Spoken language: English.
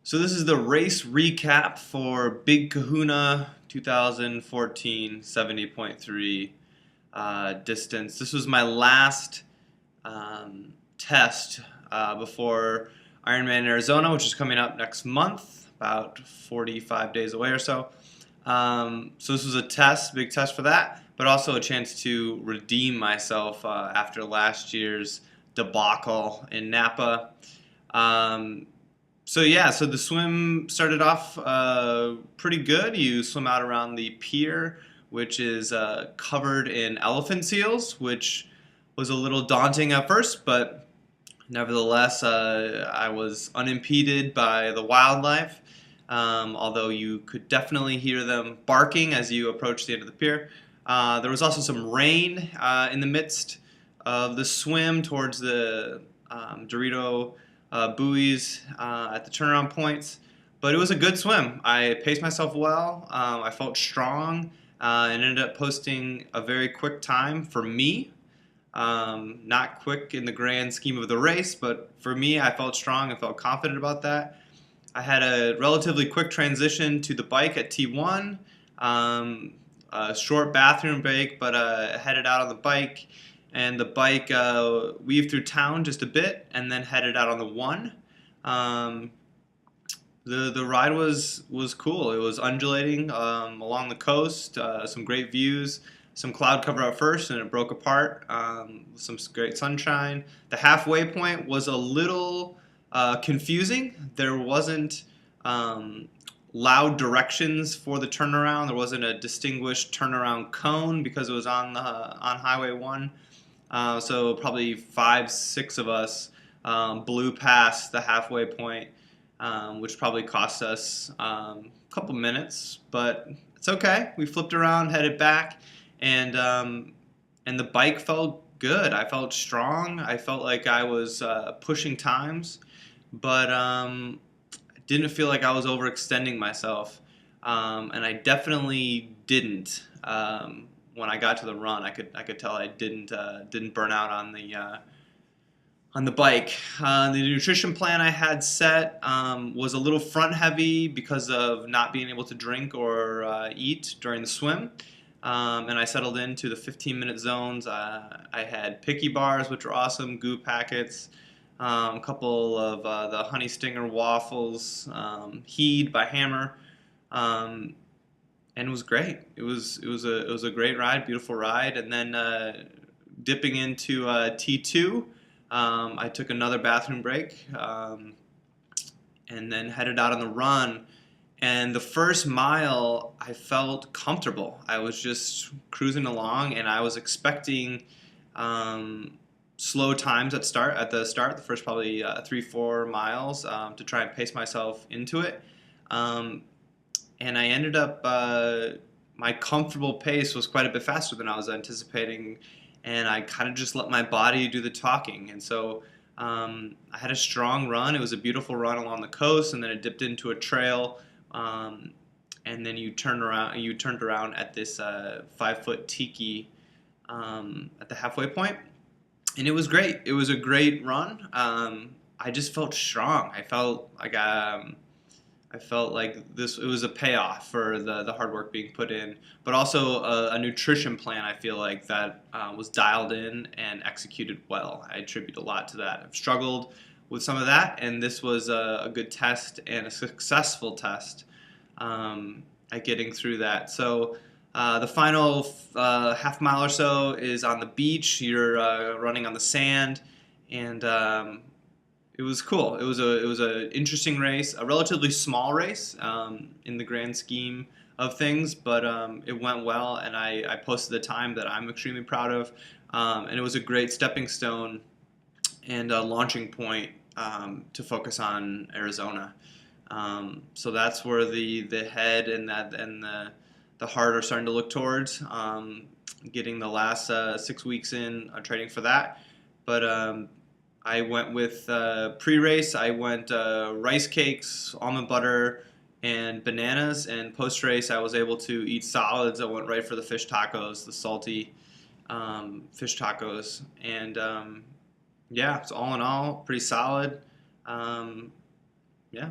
So this is the race recap for Big Kahuna 2014 70.3 distance. This was my last test before Ironman Arizona, which is coming up next month, about 45 days away or so. So this was a test, big test for that, but also a chance to redeem myself after last year's debacle in Napa. So the swim started off pretty good. You swim out around the pier, which is covered in elephant seals, which was a little daunting at first, but nevertheless, I was unimpeded by the wildlife, although you could definitely hear them barking as you approach the end of the pier. There was also some rain in the midst of the swim towards the Dorito buoys at the turnaround points, but it was a good swim. I paced myself well. I felt strong and ended up posting a very quick time for me. Not quick in the grand scheme of the race, but for me, I felt strong and felt confident about that. I had a relatively quick transition to the bike at T1, a short bathroom break, but headed out on the bike. And the bike weaved through town just a bit and then headed out on the one. The ride was cool. It was undulating along the coast, some great views, some cloud cover at first, and it broke apart. Some great sunshine. The halfway point was a little confusing. There wasn't loud directions for the turnaround. There wasn't a distinguished turnaround cone because it was on Highway 1. So probably 5, 6 of us blew past the halfway point, which probably cost us a couple minutes, but it's okay. We flipped around, headed back, and the bike felt good. I felt strong. I felt like I was pushing times, but didn't feel like I was overextending myself, and I definitely didn't. When I got to the run, I could tell I didn't burn out on the bike. The nutrition plan I had set was a little front heavy because of not being able to drink or eat during the swim, and I settled into the 15-minute zones. I had picky bars, which were awesome, goo packets, a couple of the honey stinger waffles, Heed by Hammer. And it was great. It was a great ride, beautiful ride. And then dipping into T2, I took another bathroom break, and then headed out on the run. And the first mile, I felt comfortable. I was just cruising along, and I was expecting slow times at the start, the first probably 3-4 miles, to try and pace myself into it. And I ended up, my comfortable pace was quite a bit faster than I was anticipating, and I kind of just let my body do the talking. And so I had a strong run. It was a beautiful run along the coast, and then it dipped into a trail, and then you turned around at this 5-foot tiki at the halfway point, and it was great. It was a great run. I just felt strong. I felt like it was a payoff for the hard work being put in, but also a nutrition plan, I feel like, that was dialed in and executed well. I attribute a lot to that. I've struggled with some of that, and this was a good test and a successful test at getting through that. So the final half mile or so is on the beach. You're running on the sand, and it was cool. It was a interesting race, a relatively small race in the grand scheme of things, but it went well, and I posted a time that I'm extremely proud of, and it was a great stepping stone and a launching point to focus on Arizona. So that's where the head and the heart are starting to look towards. Getting the last 6 weeks in training for that, but. I went with pre-race. I went rice cakes, almond butter, and bananas. And post-race, I was able to eat solids. I went right for the fish tacos, the salty fish tacos. And yeah, so all in all, pretty solid. Yeah.